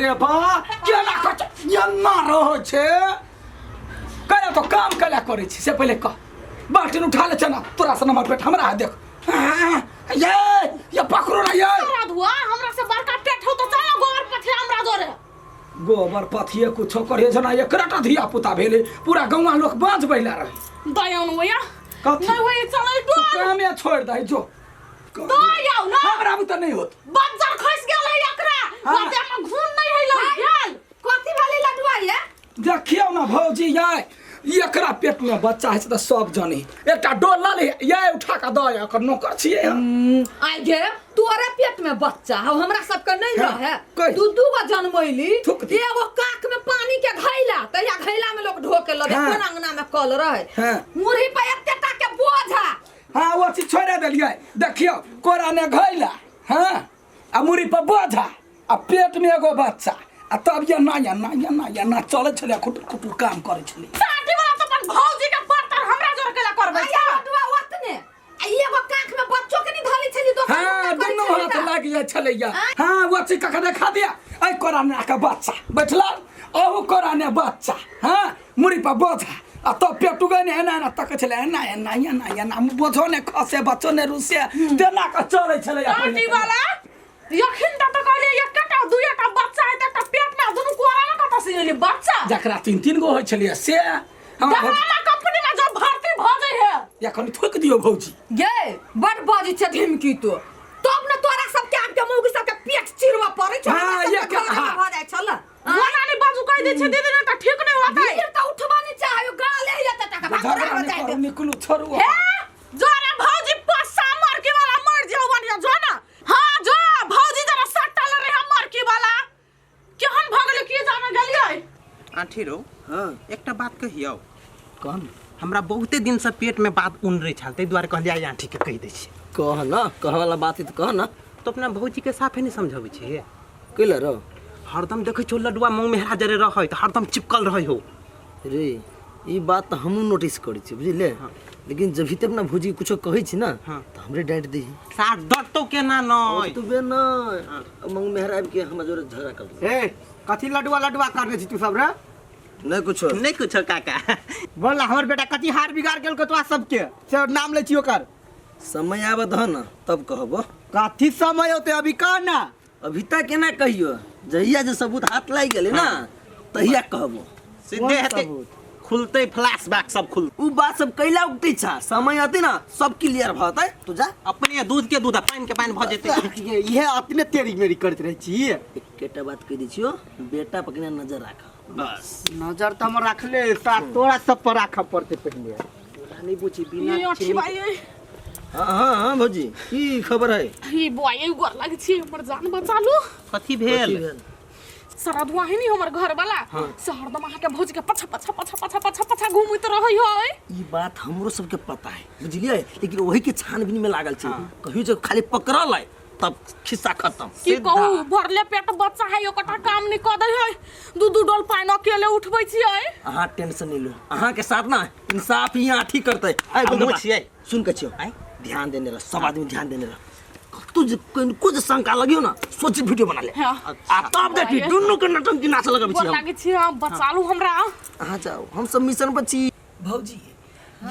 रे बा केना कच यन्ना रहो छे कया तो काम कला करे छी से पहले कह बाल्टीन उठा ले चना तोरा से नंबर पेट हमरा देख ये पकड़ो ना ये राधुआ हमरा से बड़का टेट हो तो चल गोबर पथिया हमरा जोरे गोबर पथिए कुछो करे जना एकराटा धिया पुता भेले पूरा गौवा लोग बांझ बैला रहे दयान होया कथी नहीं होई चलै तो कामे छोड़ दई जो दयाव ना हमरा भी तो नहीं होत बज्जर खस गेल है एकरा बाटे में घून नहीं है लग गेल कथी वाली लडुआ ये देखियो ना भौजी ये एकरा पेट में बच्चा है त सब जानी एकटा डोल ले ये उठा के द एकर नौकर छिए आई गे तोरे पेट में बच्चा हो हमरा सब के नहीं रहे दू गो जन्मैली एगो काक में पानी के घैला तहिया घैला में लोग ढोके लगे कोन अंगना में कल रहे मुरही पे एतेटा के बोझा हां वो चीज छोड़ देलिए देखियो कोरा ने घैला हां आ मुरही पे बोझा आ पेट में एगो बच्चा आ तब ये ना चले छले खुट काम करे छले साडी वाला तो अपन भौजी के बर्तन हमरा जोर केला करबै या लडुआ ओतने एगो काक में बच्चो के नहीं धली छली तो हां दोनों हाथ लाग जाय छले या हां वो चीज का देखा दिया आई कोरा ने का बच्चा बैठला ओहु कोरा ने बच्चा हां मुरही पे बोझा आ तो पेटू गने ना तक छले ना बोझो ने खसे बच्चो ने रुसे तेना का चले छले या साडी वाला यखिन त कहले एकटा दुईटा बच्चा है त पेट में दुनु कोरा ना कत से बच्चा जकरा तीन गो होय छले से हमरा कंपनी में जो भर्ती भ जाय है या कनी ठोक दियो भौजी गे बड़ बाजी छ धमकी तो तब न तोरा सब के आके मौगी सब के पेट चिरवा पड़े छ हां ये के भ जाय छल वनानी बाजू कह दे छ दीदी ने त ठीक नहीं होता है फिर त उठवा नहीं चाहे गाले या त टका भाग हो जाए निकलू छोड़ू हे जोरे भौजी पस्सा मार के वाला मर जाओ बनिया जो ना हां जो भौजी जरा सट्टा ले रे मर के वाला केहन भगले की जाने गेलिए आठी रो हां एकटा बात कहियो कौन हमरा बहुते दिन से पेट में बात उन रही छल तै द्वारे कहलिया आठी के कह दै छी कह ना कह वाला बात है तो कह ना तो अपना भौजी के साफे नहीं समझाबै छी कैला रो हरदम देखै छौ लडुआ मुंह में हरा जरे रहै त हरदम चिपकल रहै हो रे ई बात तो हमहू नोटिस करै छी बुझले लेकिन जब भी तक ना भौजी कुछो कहै छी ना तो हमरे डांट दे साथ डटतो के ना नय तू बे ना मंग मेहराब के हम जोरे झगड़ा कर ए कथी लडुआ करने छी तू सब रे नहीं कुछ काका बोल हमर बेटा कथी हार बिगाड़ गेल को तोरा सब के से नाम ले छी ओकर समय आवत ह ना तब कहबो कथी समय होते अभी कह ना अभी तक केना कहियो जहिया जे सबूत हाथ लाग गेले ना तहिया कहबो सीधे हेते खुलते फ्लैशबैक सब खुल उ बात सब कैला उठते छा समय आते ना सब क्लियर भतै तू जा अपने दूध के दूध पानी के पानी भ जेते ये अपने तेरी मेरी करत रह छी केटा बात कह दी छियो बेटा पकने नजर राख बस नजर त हम रखले सा तोरा सब पर राख पड़ते पहले नहीं पूछी बिना ये अच्छी भाई हां भौजी की खबर है ई बुआई गोर लाग छी हमर जान बचालू कथी भेल सरदुआ है नी हमर घर वाला हरदम आके भौजी के पछा घूमत रहै है ई बात हमरो सबके पता है बुझलिए लेकिन वही के छानबीन में लागल छै कहियो जो खाली पकड़ल है तब खिस्सा खत्म की कहू भरले पेट बच्चा है ओकटा काम नहीं क दै है दू डोल पानी अकेले उठबै छी है अहाँ टेंशन नहीं लो अहाँ के साथ ना इंसाफ यहाँ ठीक करते आई बोल छियै सुन के छियो ध्यान देने रह सब आदमी ध्यान देने रह तुझ कुछ शंका लगियो ना सोच वीडियो बना ले आ तब देखी दोनों के नटंकी नाच लगाबै छी हम लागे छी हम बचालू हमरा अहाँ जाओ हम सब मिशन पर छी भौजी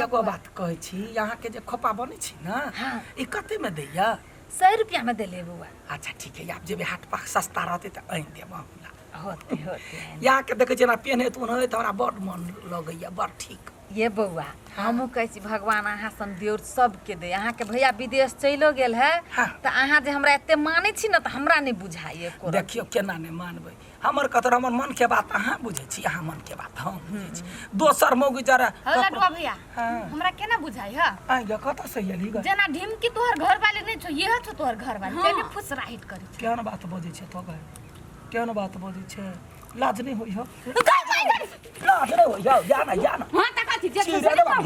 एगो बात कहै छी यहाँ के जे खोपा बनै छी ना ई कते में दैया 100 रुपया में देले बुआ अच्छा ठीक है आप जब हाट पाक सस्ता रहते तो आइन देब होते यहाँ के देखे जेना पेन तो हमरा बड़ मन लगैया बड़ ठीक ये बउआ हमहू कहै छी भगवान अहाँ सन देउर सबके दे अहाँ के भैया विदेश चलो गेल है तो अहाँ जे हमरा एते मानै छी ना तो हमरा नहीं बुझाइए को देखियो केना नहीं मानबै हमर कतर हमर मन के बात अहाँ बुझै छी अहाँ मन के बात हम बुझै छी दोसर मौगी जरा लडुआ भैया हमरा केना बुझाइ ह आई ग कत से एली ग जना ढिमकी तोहर घर वाले नहीं छो ये छो तोहर घर वाले केने फुस राइट करी केना बात बजै छै तो केना बात बजै छै लाज नहीं होई हो लाज नहीं होई जाना हां तका थी जे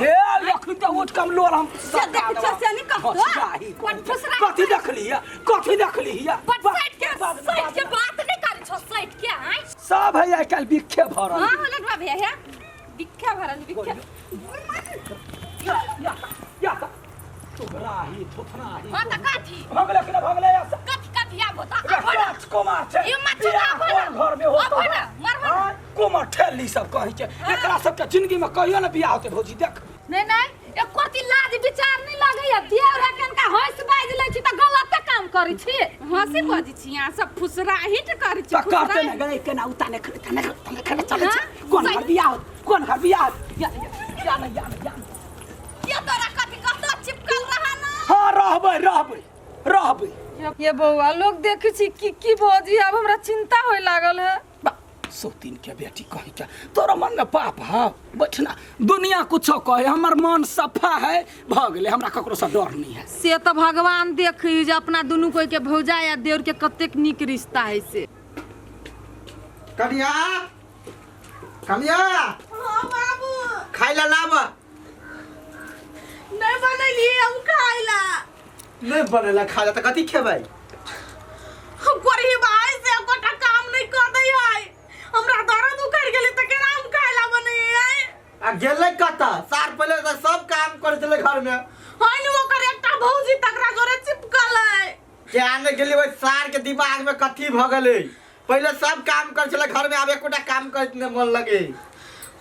हे लखन त उठ कम लोर हम से नहीं कहतो कथी देखली है साइड के बात नहीं करी छो साइड के आई सब है आई काल बिखे भरल हां लडुआ भैया है बिखे भरल बिखे या तोरा ही थोथना ही हां तका थी भगले कि ना भगले कथी या बता अपन राजकुमार छे ये मत चुप अपन घर में होतो अपन मरवा कुमार ठेली सब कहै छे एकरा सबके जिंदगी में कहियो न बियाह होते भौजी देख नहीं एक कोती लाज विचार नहीं लगैया देव रकन का हंस बाज लै छी त गलत काम करै छी हंसी बजी छी यहाँ सब फुसराहिट करै छी त करते न गए केना उताने खने चले छे कोन घर बियाह या ये तोरा कथि कत चिपकल रहा ना हां रहबै ये बौआ लोग देखै छी की भौजी अब हमरा चिंता होय लागल है सोतीन के बेटी कहि के तोरा मन में पाप है बैठना दुनिया कुछो कहे हमर मन सफा है भ गेले हमरा ककरो से डर नहीं है से तो भगवान देखी जे अपना दुनू कोई के भौजा या देवर के कतेक निक रिश्ता है से कनिया हां बाबू खाइला लाब नहीं बनैली हम खाइला नहीं बनेला खाइला त कथी खेबै हम कोरी भाई से कोटा काम नहीं कर दै है हमरा दर्द उखड़ गेली त केना हम खाइला बनै है आ गेलै कत सार पहले त सब काम कर देले घर में हां नु ओकर एकटा भौजी तकरा जोरे चिपकल है के आने गेली ओइ सार के दिमाग में कथी भ गेलै पहले सब काम कर छले घर में आब एकोटा काम करत ने मन लगे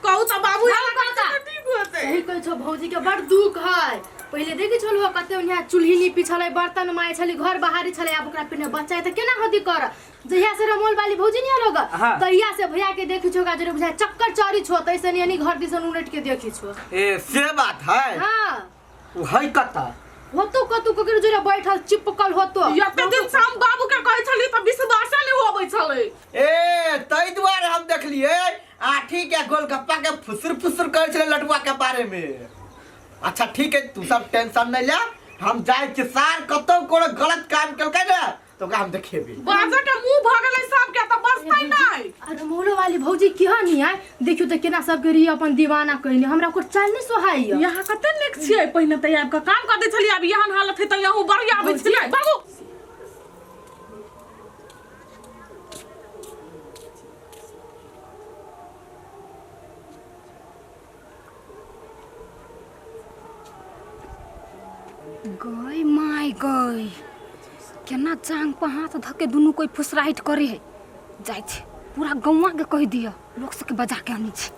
कहू त बाबू ठीक होते सही कहै छ भौजी के बड़ दुख है पहले देखै छलु कते यहाँ चूल्ही नीपी छलै बर्तन माय छलै घर बाहरी छलै अब ओकरा पिने बच्चा है त केना हदी कर जहिया से रमोल वाली भौजी नहीं लोग तहिया से भैया के देखै छो का जरे बुझाय चक्कर चोरी छो तैसे यानी घर दिसन उलट के देखै छो ए से बात है हां उ है कता होतो कतु ककर जरे बैठल चिपकल होतो यते दिन शाम बाबू के कहै छली त विश्वास नहीं होबै छलै ए तई दुआरे हम देखलिए आठी के गोलगप्पा के फुसुर कर छले लटुआ के बारे में अच्छा ठीक है तू सब टेंशन नहीं ले हम जाय के सार कतो कोनो गलत काम करके ना तो का हम देखेबे बाजा के मुंह भ गेलै सब के त बसतै नहीं अरे मोलो वाली भौजी केहन है देखियो त केना सब के रिया अपन दीवाना कहनी हमरा को चाल नहीं सोहाई यहाँ कते निक छियै पहिने त आपका काम कर दै छलियै अब यहाँ हालत है त यहाँ बढ़िया आबै छियै बाबू गई माय गई केना चांग पर हाथ धके दुनू कोई फुसराइट करे है जाय छे पूरा गौवा के कह दिया लोग से के बजा के आनी छे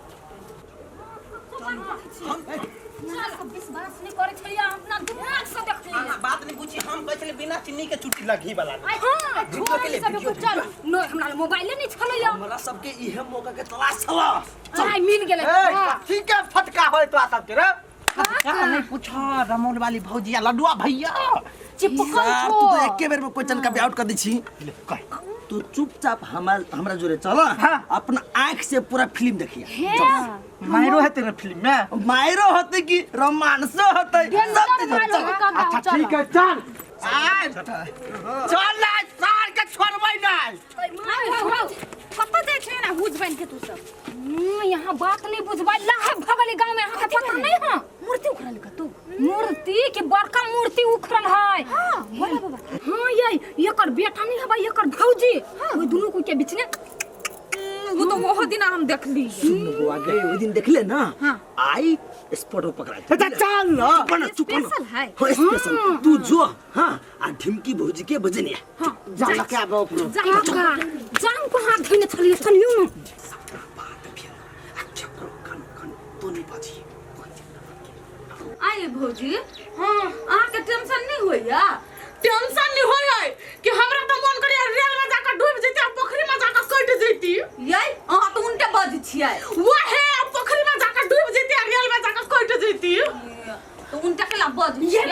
विश्वास नहीं करे छलिया अपना दिमाग से देख लिया बात नहीं पूछी हम कहले बिना चीनी के चुटकी लगी वाला हां वीडियो के लिए वीडियो चल नो हमरा मोबाइल नहीं छलैया हमरा सबके इहे मौका के तलाश छला चल मिल गेले ठीक है फटका होय तो सब के रे क्या नहीं पूछा रमोल वाली भौजिया लड्डुआ भैया चिपकल यार छो तू तो एके बेर में क्वेश्चन का आउट कर दी छी तू चुपचाप हमरा जोरे चल अपना आंख से पूरा फिल्म देखिए मायरो है तेरे फिल्म में मायरो होते कि रोमांस होते सब चीज होते अच्छा ठीक है चल चल ना सार के छोड़बै नहीं कत जाय छै ना बुझ बन के तू सब यहाँ बात नहीं बुझबा लाहे भगली गांव में यहाँ पता नहीं हां मूर्ति उखरल का तू मूर्ति के बड़का मूर्ति उखरल है हां बोला बाबा हां ये एकर बेटा नहीं हबा एकर भौजी ओइ दुनु को के बीच में वो तो वो दिन हम देख ली बुआ गए ओइ दिन देखले ना आई स्पॉट पर पकड़ा अच्छा चल ना चुप ना स्पेशल है हो स्पेशल तू जो हां आ ढिमकी भौजी के बजनिया हां जा के आबो अपनो जान को हाथ धइने छलिए सुनियो न तो नहीं बाजी आए भौजी हां आ के टेंशन नहीं होइया टेंशन नहीं होय है कि हमरा त मन करे रेल में जाकर डूब जैती आ पोखरी में जाकर कट जैती यई आ तो उनके बज छियै वो है पोखरी में जाकर डूब जैती आ रेल में जाकर कट जैती तो उनका केला बज ये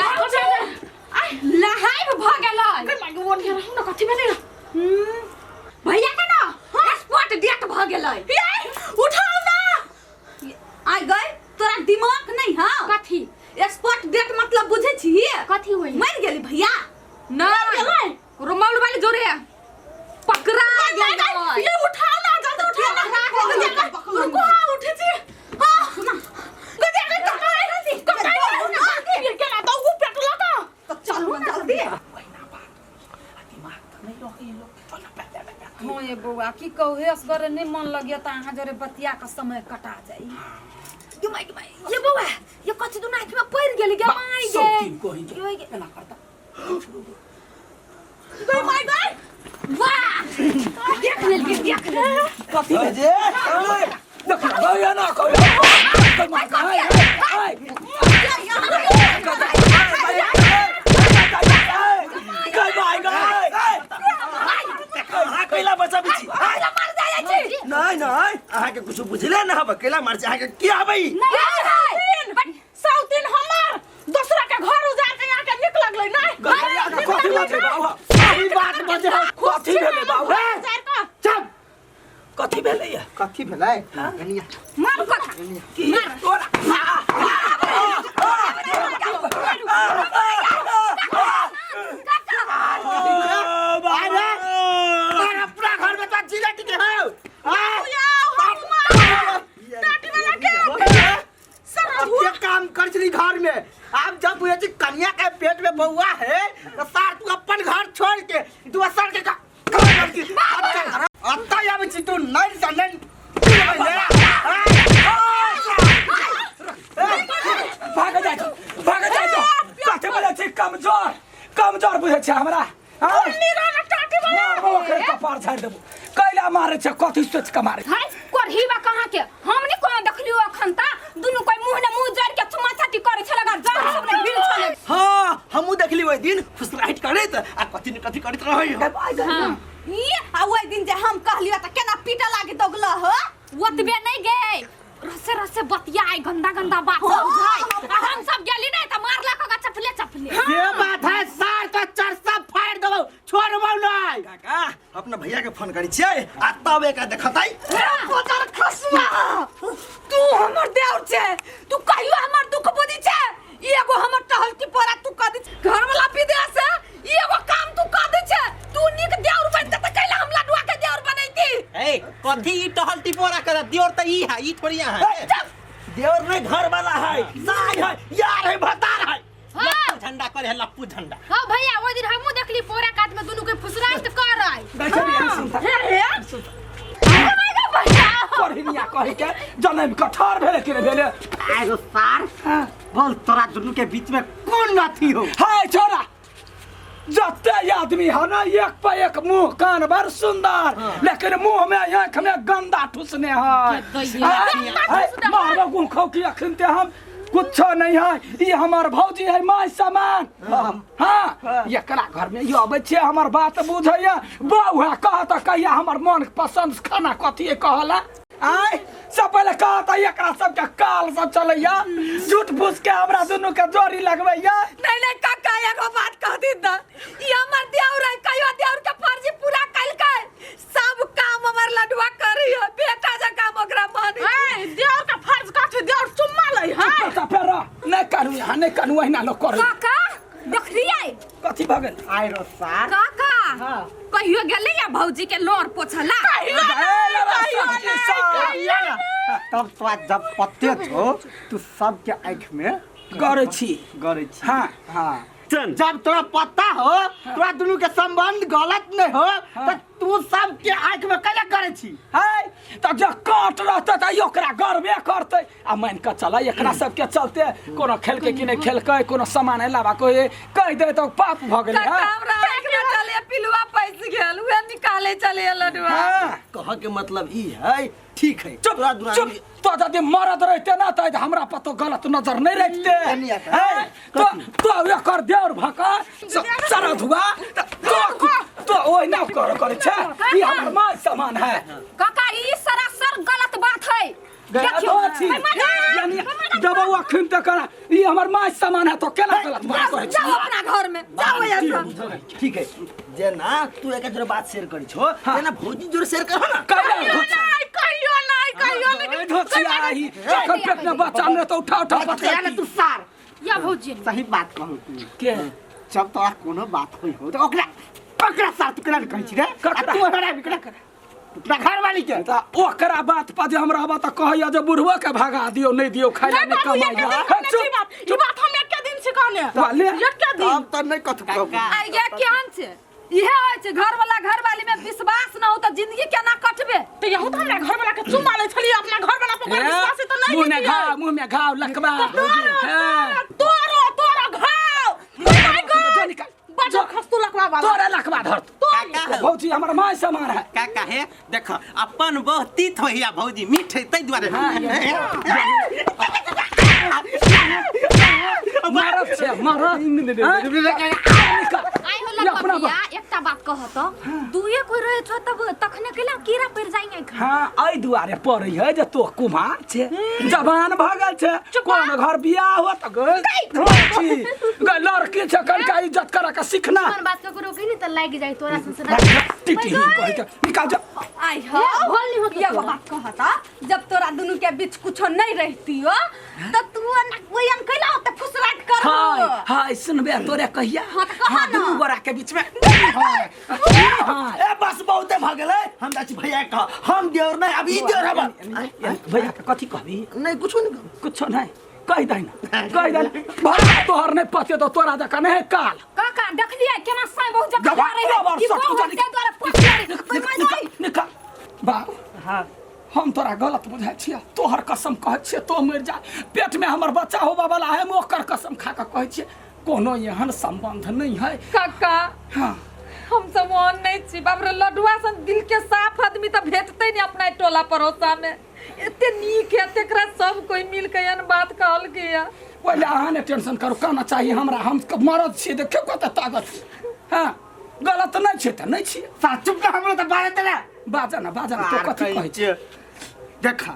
आई लहाई भ गेलै के मागे वन के हम न कथि बने भैया के ना स्पॉट डेट भ गेलै यई उठाओ ना आई गई तोरा दिमाग नहीं हां कथि स्पॉट डेट मतलब बुझे छी कथि होई मर गेली भैया नहीं रुमाल वाली जोरे पकड़ा गेलै ये उठाओ ना जल्दी उठाओ ना रुको उठे छी हां गदे के टकाई टकाई ये केना तो उ पेट लगा तो चलो जल्दी हां ये बौआ की कहू हे असगर नहीं मन लगिया त अहाँ जरे बतिया का समय कटा जाई ये बौआ ये कथि दु नाक में पड़ गेली गे माई गे सब दिन कोही यो गे एना करता गई माय गई वाह देख ले कथी जे देख गया ना कोई कैला बच्चा बिची नहीं नहीं अहाँ के कुछ बुझले ना हब कैला मार अहाँ के क्या हबई सौतीन हमर दूसरा के घर उजाड़ के यहाँ के निकल गई नहीं कथी बात है बाबू सही बात बजे कथी भेले बाबू चुप कथी भेले ये कथी भेलै कनिया मार कथा की तोरा अपना घर में तो जिलेटी के हो अब काम कर चली घर में अब जब बुझे छी कन्या के पेट में बउआ है तो सार तू अपन घर छोड़ के दूसर के अत्ता आवे छी तू नहीं जाने भाग जाए कथी बोले छी कमजोर बुझे छै हमरा कपार झाड़ देबो कैला मारे छ कथी सोच के मारे हाय कोरही बा कहां के हमनी कोन देखलियो अखन ता दुनु कोई मुंह ने मुंह जोड़ के चुमाथाटी करे छ लगा जान सब ने भीड़ छले हां हमहु देखली ओइ दिन फुसराइट करैत आ कथी न कथी करैत रहै हां ई आ ओइ दिन जे हम कहलियो त केना पीटा लागे दगला हो ओतबे नहीं गए रसे बतियाए गंदा बात सब बुझाई हम सब गेली नहीं त मार ला का चपले ये बात है सार का चरसा फाड़ देबो छोड़बो नहीं काका अपना भैया के फोन करी छियै आ तब एका देखतै पोतर खसुआ तू हमर देवर छे तू कहियो हमर दुख बुझी छे एगो हमर टहलती परा तू क दी घर वाला विदेश से एगो काम तू क दी छे तू निक देवर बनत त कैला हम लडुआ के देवर बनैती ए कथी ई टहलती पोरा कर दियोर त ई है ई थोड़ी है देवर नहीं घर वाला है साग है यार है भतार है लप्पू झंडा करे है लप्पू झंडा हां भैया ओइ दिन हमहु देखली पोरा काट में दुनु के फुसराइट कर रही बैठे सुनता कोरहिनिया कहि के जनम कठार भेले कि भेले आगो सार बोल तोरा दुनु के बीच में कौन नाथी हो हाय छोरा जते आदमी है ना एक पे एक मुंह कान भर सुंदर लेकिन मुंह में आंख में गंदा ठुसने है मारो गुण खो की अखनते हम कुछ नहीं है ये हमार भौजी है माय सामान हाँ एकरा घर में यो आबै छे हमर बात बुझैया बौआ कहत कहिया हमर मन पसंद खाना कथी कहला आय सब पहले कहता एकरा सब के काल सब चलैया झूठ फूस के हमरा दोनों के जोड़ी लगबैया नहीं काका एगो बात कह दी त ई हमर देवर है कहियो देवर के फर्ज पूरा कैल के सब काम हमर लडुआ करियो बेटा जका ओकरा मानी ए देवर का फर्ज काटे देवर चुम्मा लई है तो फिर नहीं करू यहाँ नहीं करू वही लोग करू काका देख रियै कथी भगल आय रो सार काका कहियो गेलै या भौजी के लोर पोछला तब तो जब पत्ते छो तू सबके आँख में गरे छी हाँ हाँ जब तोरा पता हो तोरा दोनों के संबंध गलत नहीं हो तो तू सबके आँख में कैसे करे छी है तो जो काट रहते तो ओकरा गरबे करते आ मान के चला एकरा सबके चलते कोनो खेलके कि नहीं खेलके कोनो सामान लाबा कोई कह दे तो पाप भ गेलै हमरा एक में चले पिलुआ पैस गेल वे निकाले चले लडुआ कह के मतलब ई है ठीक है चुप चुप तो यदि मरद रहते ना तो हमरा पर तो गलत नजर नहीं रखते तो एकर देवर भका सारा धुआ तो ओइ ना करे छे ई हमर माय सामान है काका ई सरासर गलत बात है देखियो यानी दबाव अखन तक ई हमर माय सामान है तो केना गलत बात करे जाओ अपना घर में जाओ ऐसा ठीक है जे ना तू एक जोर बात शेयर करी छो ना भौजी जोर शेयर करो ना कहियो नहीं धोचिया ही एखन पेट में बच्चा ने तो उठा पटका ना तू सार या भौजी सही बात कहू तू के जब तोरा कोनो बात होई हो तो ओकरा साथ तू केना कहै छी रे ककरा? तू हमरा बिकड़ा कर तोरा घर वाली के ता ओकरा बात पर जे हम रहबा त कहैया जे बुढ़वा के भगा दियो नहीं दियो खाइला नहीं कमाइया ई बात हम एक दिन से कहने वाले एक दिन अब त नहीं कथु कहू आई ये केहन छे इहे होय छे घर वाली में विश्वास न हो त जिंदगी केना कटबे तो यहू तो हमरा घर वाला के चुम्मा ले छली अपना घर वाला पर विश्वास तो नहीं मुंह में घाव लकबा तोरा घाव बड़ा खस्तु लकवा वाला तोरा लकबा धर तो भौजी हमर माय समान है का काहे देखो अपन बहु तीत होइया भौजी मीठ है तै दुआरे मारत छे मारत आई हो लटपटिया एकटा बात कह त दुए कोई रहे छ तब तखने केला कीड़ा पड़ जाइए हाँ एहि दुआरे पड़ै है जे तो कुमार छे जवान भ गेल छे कोन घर बियाह हो त गई लड़की छे कनिका इज्जत करे के सीखना कोन बात के रोके नहीं त लाग जाई तोरा संसार टिटी कहि के निकाल जा आई हो भोल नहीं होत ये बात कहता जब तोरा दोनों के बीच कुछ नहीं रहती हो तो तू वयन कैला त फुसराट कर हाय हाय सुनबे तोरे कहिया हाँ, तो कहा ना। दुनू गोरा के बीच में हां ए बस बहुते भ गेलै हम जाची भैया का हम देवर नहीं अभी देवर हम भैया के कथी कहबी नहीं कुछ नहीं कुछ नहीं कहि दै ना कहि दै भाई तोहर नहीं पते तो तोरा जका नहीं काल काका देख लिया केना साई बहुत जगह गवा रहे गवा कि सब बहुत के द्वारा फुसराट कोई मजाई निकाल बाबू हां हम तोरा गलत बुझाइ छियै तोहर कसम कहै छियै तो मर जा पेट में हमर बच्चा होबा वाला है ओकर कसम खा के कहै छियै कोनो एहन संबंध नहीं है काका हाँ हम सब वहाँ नहीं छी बाप रे लडुआ सन दिल के साफ आदमी तो भेटते नहीं अपना टोला पड़ोसा में एते नीक है तेकरा सब कोई मिल के एन बात कहल गया पहले अहाँ ने टेंशन करू कहना चाहिए हमरा हम मरद छियै देखियो कते ताकत हाँ गलत नहीं छै त नहीं छियै चुप ना हमरो त बाजत ना बाजा ना तो कथी कहै छियै देखा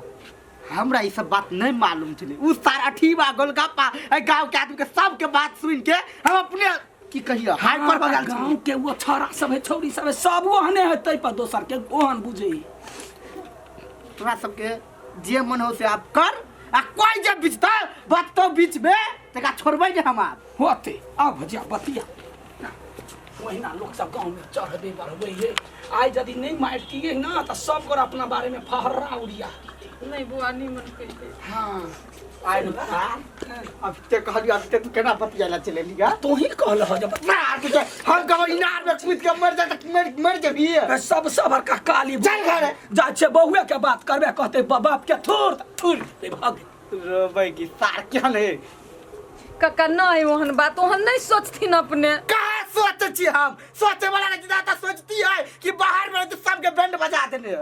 हमरा ई सब बात नहीं मालूम छले उ सारा ठीबा गोलगप्पा ए गांव के आदमी के सब के बात सुन के हम अपने की कहियो हाइपर हो गेल गांव के वो छोरा सब है छौरी सब है सब ओहने है तै पर दोसर के ओहन बुझे तोरा सब के जे मन हो से आप कर आ कोई जे बिचता बात तो बीच में तका छोड़बै जे हम आप होते आ भजिया बतिया वहीना लोग सब गांव में चढ़बे बढ़बे है आई यदि नहीं मारतिए ना तो सब गोर अपना बारे में फहर्रा उड़िया नहीं बुआ नहीं मन कहिए हाँ आइ अब ते कहली अब ते केना बतियाला चले लिया तो ही कहल हो जब मार के हम कब इनार में कूद के मर जा त मर जेबी सब सबर का काली चल घरे। जा छे बहुए के बात करबे कहते बाप के थूर दे भाग रोबै की सार क्या नहीं काका नहीं ओहन बात ओहन नहीं सोचथिन अपने कहाँ सोचे छी हम सोचे वाला नहीं जाता सोचती है कि बाहर में तो सबके बैंड बजा देने